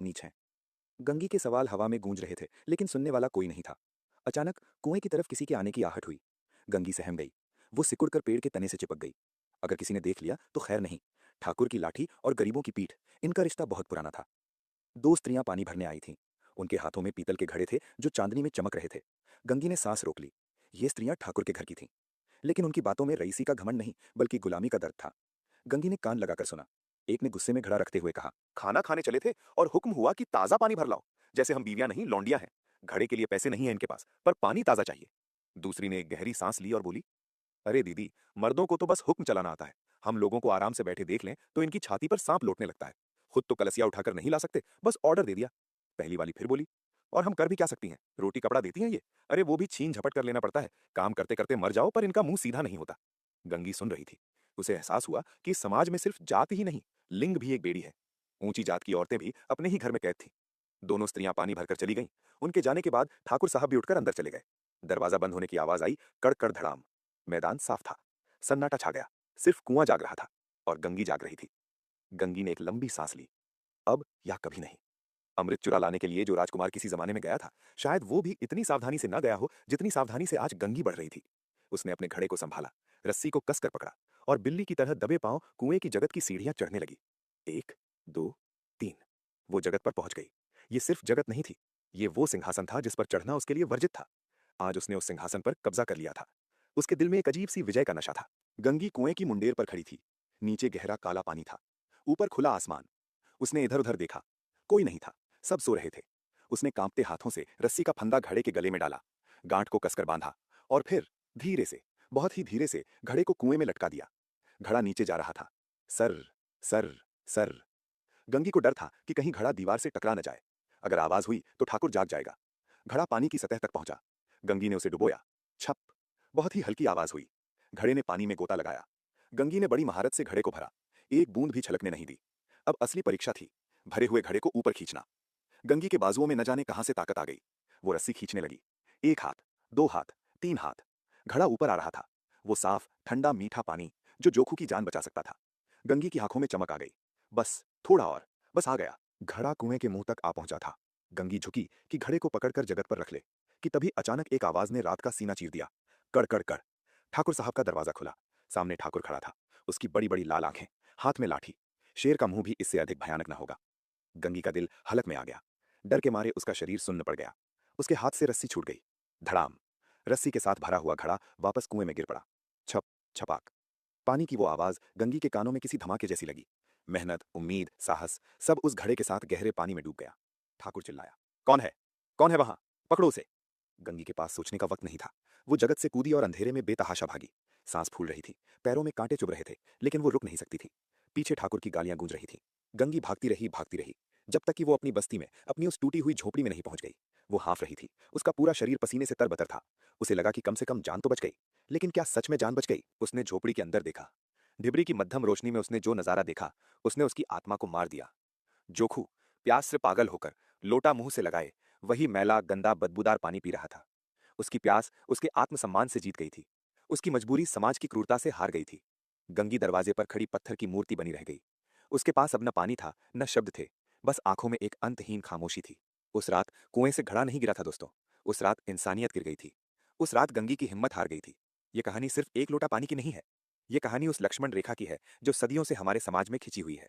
नीच हैं। गंगी के सवाल हवा में गूंज रहे थे, लेकिन सुनने वाला कोई नहीं था। अचानक कुएं की तरफ किसी के आने की आहट हुई। गंगी सहम गई। वो सिकुड़कर पेड़ के तने से चिपक गई। अगर किसी ने देख लिया तो खैर नहीं। ठाकुर की लाठी और गरीबों की पीठ, इनका रिश्ता बहुत पुराना था। दो स्त्रियां पानी भरने आई थीं। उनके हाथों में पीतल के घड़े थे जो चांदनी में चमक रहे थे। गंगी ने सांस रोक ली। ये स्त्रियां ठाकुर के घर की थीं, लेकिन उनकी बातों में रईसी का घमंड नहीं, बल्कि गुलामी का दर्द था। गंगी ने कान लगाकर सुना। एक ने गुस्से में घड़ा रखते हुए कहा, खाना खाने चले थे और हुक्म हुआ कि ताजा पानी भर लाओ। जैसे हम बीवियां नहीं, लौंडिया हैं। घड़े के लिए पैसे नहीं है इनके पास, पर पानी ताजा चाहिए। दूसरी ने एक गहरी सांस ली और बोली, अरे दीदी, मर्दों को तो बस हुक्म चलाना आता है। हम लोगों को आराम से बैठे देख लें तो इनकी छाती पर सांप लौटने लगता है। खुद तो कलसिया उठाकर नहीं ला सकते, बस ऑर्डर दे दिया। पहली वाली फिर बोली, और हम कर भी क्या सकती हैं? रोटी कपड़ा देती हैं ये? अरे वो भी छीन झपट कर लेना पड़ता है। काम करते करते मर जाओ, पर इनका मुंह सीधा नहीं होता। गंगी सुन रही थी। उसे एहसास हुआ कि इस समाज में सिर्फ जात ही नहीं, लिंग भी एक बेड़ी है। ऊंची जात की औरतें भी अपने ही घर में कैद थीं। दोनों स्त्रियां पानी भरकर चली गईं। उनके जाने के बाद ठाकुर साहब भी उठकर अंदर चले गए। दरवाजा बंद होने की आवाज आई, कड़ धड़ाम। मैदान साफ था। सन्नाटा छा गया। सिर्फ कुआं जाग रहा था और गंगी जाग रही थी। गंगी ने एक लंबी सांस ली। अब या कभी नहीं। अमृत चुरा लाने के लिए जो राजकुमार किसी जमाने में गया था, शायद वो भी इतनी सावधानी से न गया हो जितनी सावधानी से आज गंगी बढ़ रही थी। उसने अपने घड़े को संभाला, रस्सी को कसकर पकड़ा और बिल्ली की तरह दबे पांव कुएं की जगत की सीढ़ियां चढ़ने लगी। एक, दो, तीन। वो जगत पर पहुंच गई। ये सिर्फ जगत नहीं थी, ये वो सिंहासन था जिस पर चढ़ना उसके लिए वर्जित था। आज उसने उस सिंहासन पर कब्जा कर लिया था। उसके दिल में एक अजीब सी विजय का नशा था। गंगी कुएं की मुंडेर पर खड़ी थी। नीचे गहरा काला पानी था। ऊपर खुला आसमान। उसने इधर उधर देखा। कोई नहीं था। सब सो रहे थे। उसने कांपते हाथों से रस्सी का फंदा घड़े के गले में डाला, गांठ को कसकर बांधा और फिर धीरे से, बहुत ही धीरे से घड़े को कुएं में लटका दिया। घड़ा नीचे जा रहा था। Sir, sir, sir. गंगी को डर था कि कहीं घड़ा दीवार से टकरा न जाए। अगर आवाज हुई तो ठाकुर जाग जाएगा। घड़ा पानी की सतह तक पहुंचा। गंगी ने उसे डुबोया। छप। बहुत ही हल्की आवाज हुई। घड़े ने पानी में गोता लगाया। गंगी ने बड़ी महारत से घड़े को भरा। एक बूंद भी छलकने नहीं दी। अब असली परीक्षा थी, भरे हुए घड़े को ऊपर खींचना। गंगी के बाजुओं में न जाने कहां से ताकत आ गई। वो रस्सी खींचने लगी। एक हाथ, दो हाथ, तीन हाथ। घड़ा ऊपर आ रहा था। वो साफ, ठंडा, मीठा पानी जो जोखू की जान बचा सकता था। गंगी की आंखों में चमक आ गई। बस थोड़ा और, बस आ गया। घड़ा कुएं के मुंह तक आ पहुंचा था। गंगी झुकी कि घड़े को पकड़कर जगत पर रख ले, कि तभी अचानक एक आवाज ने रात का सीना चीर दिया। कड़ कड़ कड़। ठाकुर साहब का दरवाजा खुला। सामने ठाकुर खड़ा था। उसकी बड़ी बड़ी लाल आंखें, हाथ में लाठी। शेर का मुंह भी इससे अधिक भयानक न होगा। गंगी का दिल हलक में आ गया। डर के मारे उसका शरीर सुन्न पड़ गया। उसके हाथ से रस्सी छूट गई। धड़ाम। रस्सी के साथ भरा हुआ घड़ा वापस कुएं में गिर पड़ा। छप, छपाक। पानी की वो आवाज गंगी के कानों में किसी धमाके जैसी लगी। मेहनत, उम्मीद, साहस, सब उस घड़े के साथ गहरे पानी में डूब गया। ठाकुर चिल्लाया, कौन है? कौन है वहां? पकड़ो उसे। गंगी के पास सोचने का वक्त नहीं था। वो जगत से कूदी और अंधेरे में बेतहाशा भागी। सांस फूल रही थी। पैरों में कांटे चुभ रहे थे, लेकिन वो रुक नहीं सकती थी। पीछे ठाकुर की गालियां गूंज रही थी। गंगी भागती रही, भागती रही, जब तक कि वो अपनी बस्ती में, अपनी उस टूटी हुई झोपड़ी में नहीं पहुंच गई। वो हाँफ रही थी। उसका पूरा शरीर पसीने से तरबतर था। उसे लगा कि कम से कम जान तो बच गई। लेकिन क्या सच में जान बच गई? उसने झोपड़ी के अंदर देखा। ढिबरी की मध्यम रोशनी में उसने जो नजारा देखा, उसने उसकी आत्मा को मार दिया। जोखू प्यास से पागल होकर लोटा मुंह से लगाए वही मैला, गंदा, बदबूदार पानी पी रहा था। उसकी प्यास उसके आत्मसम्मान से जीत गई थी। उसकी मजबूरी समाज की क्रूरता से हार गई थी। गंगी दरवाजे पर खड़ी पत्थर की मूर्ति बनी रह गई। उसके पास अब न पानी था, न शब्द थे। बस आंखों में एक अंतहीन खामोशी थी। उस रात कुएं से घड़ा नहीं गिरा था दोस्तों। उस रात इंसानियत गिर गई थी। उस रात गंगी की हिम्मत हार गई थी। ये कहानी सिर्फ एक लोटा पानी की नहीं है। ये कहानी उस लक्ष्मण रेखा की है जो सदियों से हमारे समाज में खिंची हुई है।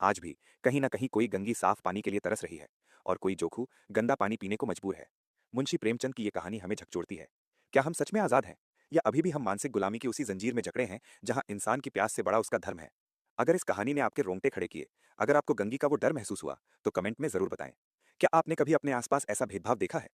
आज भी कहीं ना कहीं कोई गंगी साफ पानी के लिए तरस रही है और कोई जोखू गंदा पानी पीने को मजबूर है। मुंशी प्रेमचंद की ये कहानी हमें झकझोरती है। क्या हम सच में आजाद हैं, या अभी भी हम मानसिक गुलामी की उसी जंजीर में जकड़े हैं जहां इंसान की प्यास से बड़ा उसका धर्म है? अगर इस कहानी ने आपके रोंगटे खड़े किए, अगर आपको गंगी का वो डर महसूस हुआ, तो कमेंट में जरूर बताएं। क्या आपने कभी अपने आसपास ऐसा भेदभाव देखा है?